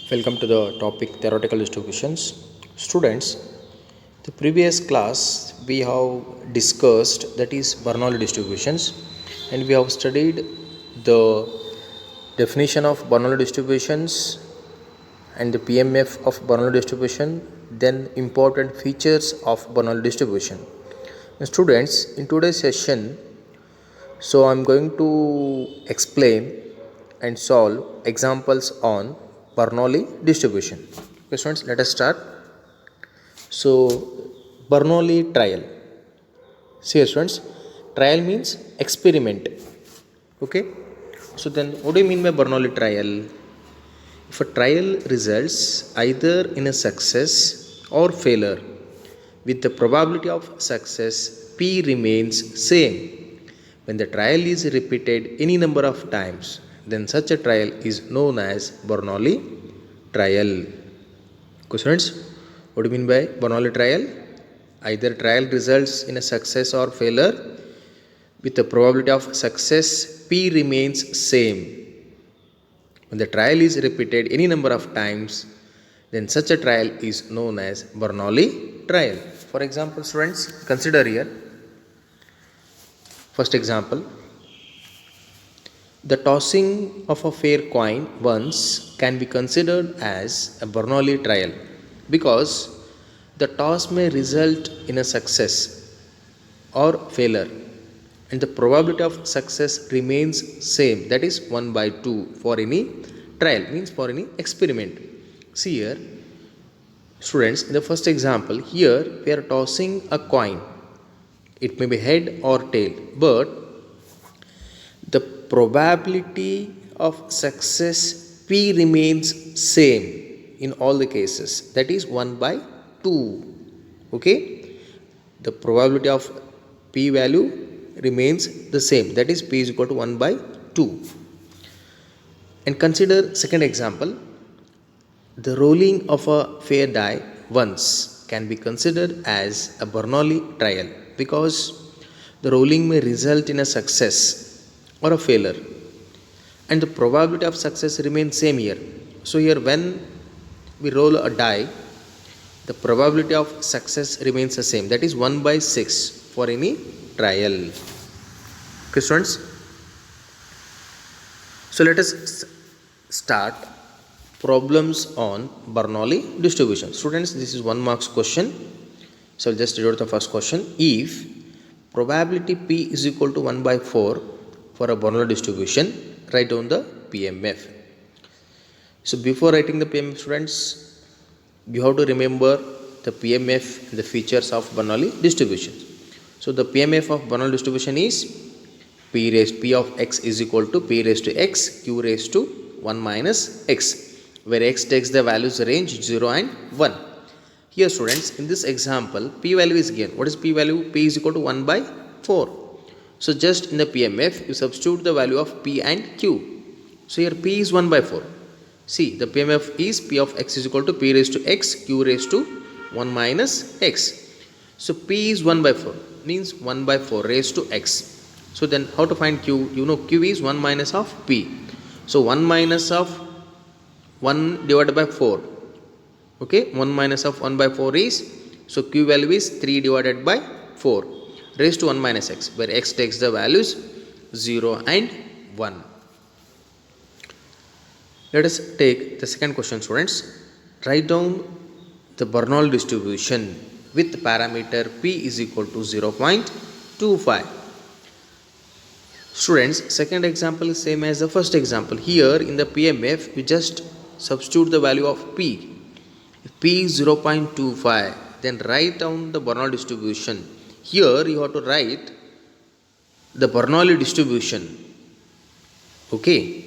Welcome to the topic theoretical distributions. Students, the previous class we have discussed that is Bernoulli distributions, and we have studied the definition of Bernoulli distributions and the PMF of Bernoulli distribution, then important features of Bernoulli distribution. And students, in today's session, so I'm going to explain and solve examples on Bernoulli distribution. Okay, students, let us start. So, Bernoulli trial. See, students, trial means experiment. Okay. So then, what do you mean by Bernoulli trial? If a trial results either in a success or failure, with the probability of success P remains same. When the trial is repeated any number of times, then such a trial is known as Bernoulli trial. Questions? What do you mean by Bernoulli trial? Either trial results in a success or failure, with the probability of success P remains same. When the trial is repeated any number of times, then such a trial is known as Bernoulli trial. For example, students, consider here. First example, the tossing of a fair coin once can be considered as a Bernoulli trial because the toss may result in a success or failure and the probability of success remains same, that is 1 by 2 for any trial, means for any experiment. See here, students, in the first example, here we are tossing a coin. It may be head or tail, but the probability of success P remains same in all the cases, that is 1 by 2. Okay, the probability of P value remains the same, that is P is equal to 1 by 2. And consider second example, the rolling of a fair die once can be considered as a Bernoulli trial because the rolling may result in a success or a failure and the probability of success remains same here. So here when we roll a die, the probability of success remains the same, that is 1 by 6 for any trial. Okay, students, so let us start problems on Bernoulli distribution. Students, this is 1 marks question. So I'll just read out the first question. If probability P is equal to 1 by 4 for a Bernoulli distribution, write down the PMF. So before writing the PMF, students, you have to remember the PMF and the features of Bernoulli distribution. So the PMF of Bernoulli distribution is P of x is equal to P raised to x Q raised to 1 minus x, where x takes the values range 0 and 1. Here, students, in this example, P value is given. What is P value? P is equal to 1 by 4. So just in the PMF, you substitute the value of P and Q. So here P is 1 by 4. See, the PMF is P of x is equal to P raised to x Q raised to 1 minus x. So P is 1 by 4, means 1 by 4 raised to x. So then how to find Q? You know Q is 1 minus of P. So 1 minus of 1 divided by 4. Okay, 1 minus of 1 by 4 is, so Q value is 3 divided by 4 raised to 1 minus x, where x takes the values 0 and 1. Let us take the second question, students. Write down the Bernoulli distribution with parameter P is equal to 0.25. Students, second example is same as the first example. Here in the PMF, we just substitute the value of P. If P is 0.25, then write down the Bernoulli distribution. Here you have to write the Bernoulli distribution. Okay.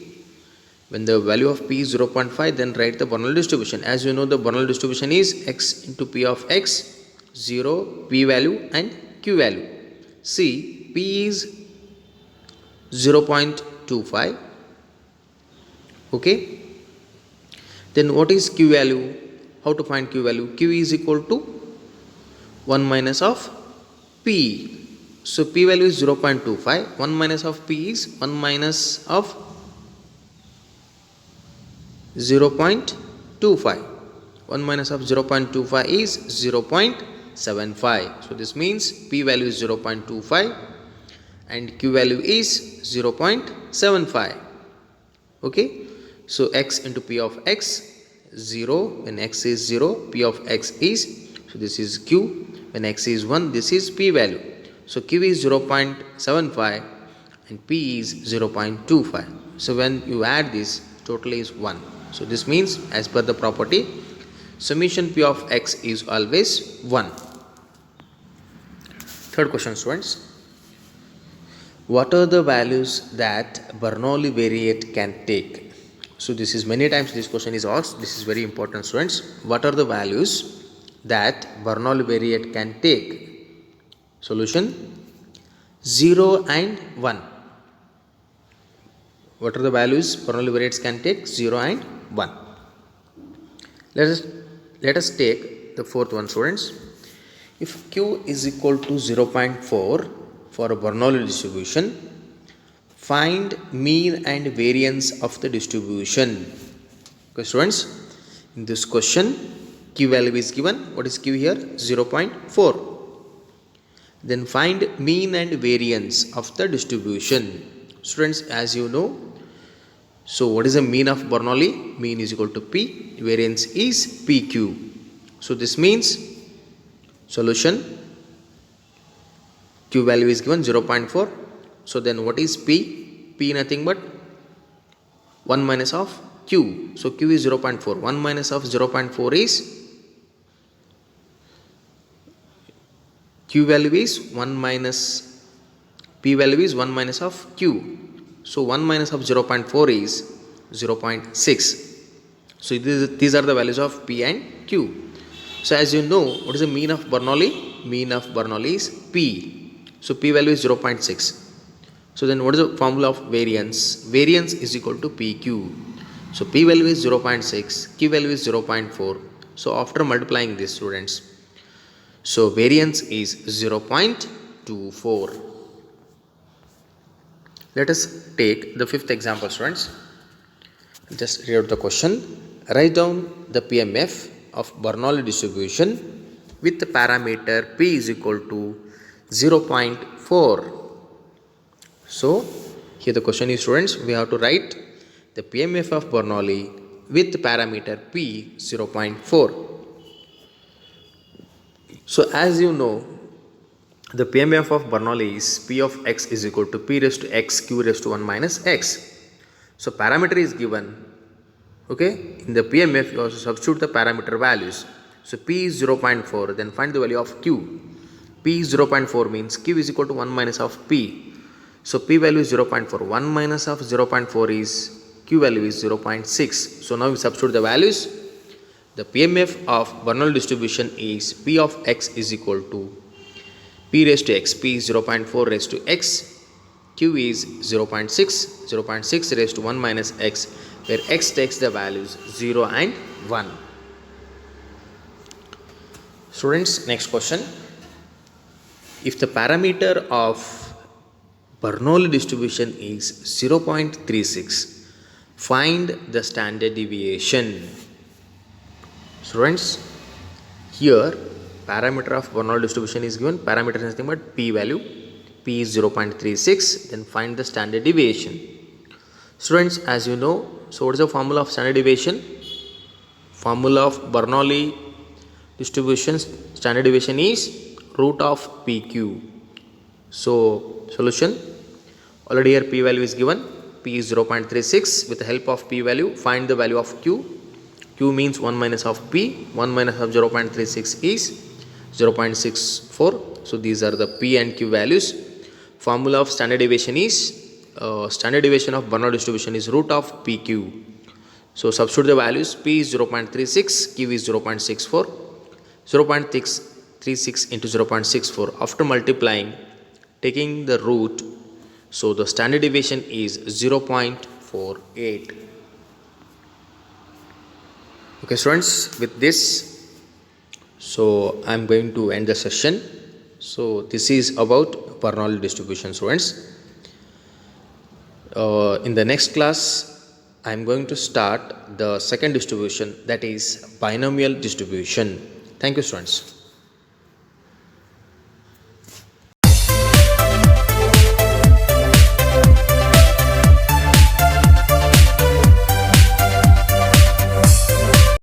When the value of P is 0.5, then write the Bernoulli distribution. As you know, the Bernoulli distribution is x into P of x, 0, P value and Q value. See, P is 0.25. Okay. Then what is Q value? How to find Q value? Q is equal to 1 minus of P. So P value is 0.25. 1 minus of P is 1 minus of 0.25. 0.25. 1 minus of 0.25 is 0.75. So this means P value is 0.25 and Q value is 0.75. Okay. So x into P of x 0, when x is 0, P of x is, so this is Q, when x is 1, this is P value. So Q is 0.75 and P is 0.25. So when you add this, total is 1. So this means as per the property, summation P of x is always 1. Third question, students. What are the values that Bernoulli variate can take? So this is many times this question is asked. This is very important, students. What are the values that Bernoulli variate can take? Solution 0 and 1. What are the values Bernoulli variates can take? 0 and 1. Let us take the fourth one, students. If Q is equal to 0.4 for a Bernoulli distribution, find mean and variance of the distribution. Okay, students, in this question, Q value is given. What is Q here? 0.4. Then find mean and variance of the distribution. Students, as you know, so what is the mean of Bernoulli? Mean is equal to P, variance is PQ. So this means solution, Q value is given 0.4. So then what is P? P nothing but 1 minus of Q. So Q is 0.4. 1 minus of 0.4 is, Q value is 1 minus, P value is 1 minus of Q. So 1 minus of 0.4 is 0.6. So these are the values of P and Q. So as you know, what is the mean of Bernoulli? Mean of Bernoulli is P. So P value is 0.6. So then what is the formula of variance? Variance is equal to PQ. So P value is 0.6, Q value is 0.4. So after multiplying this, students, so variance is 0.24. Let us take the fifth example, students. Just read out the question. Write down the PMF of Bernoulli distribution with the parameter P is equal to 0.4. So here the question is, students, we have to write the PMF of Bernoulli with the parameter P 0.4. So as you know, the PMF of Bernoulli is P of x is equal to P raised to x Q raised to 1 minus x. So parameter is given. Okay, in the PMF you also substitute the parameter values. So P is 0.4, then find the value of Q. P is 0.4 means Q is equal to 1 minus of P. So P value is 0.4. 1 minus of 0.4 is, Q value is 0.6. So now we substitute the values. The PMF of Bernoulli distribution is P of x is equal to P raised to x. P is 0.4 raised to x. Q is 0.6. 0.6 raised to 1 minus x, where x takes the values 0 and 1. Students, next question. If the parameter of Bernoulli distribution is 0.36, find the standard deviation. Students, here parameter of Bernoulli distribution is given. Parameter is nothing but P value. P is 0.36, then find the standard deviation. Students, as you know, so what is the formula of standard deviation? Formula of Bernoulli distribution standard deviation is root of PQ. So solution, already here P value is given. P is 0.36. With the help of P value, find the value of Q. Q means 1 minus of P. 1 minus of 0.36 is 0.64. So these are the P and Q values. Formula of standard deviation is, standard deviation of Bernoulli distribution is root of PQ. So substitute the values. P is 0.36, Q is 0.64. 0.36 into 0.64. After multiplying, taking the root, so the standard deviation is 0.48. Okay, students, with this, so I am going to end the session. So this is about Bernoulli distribution, students. In the next class, I am going to start the second distribution, that is binomial distribution. Thank you, students.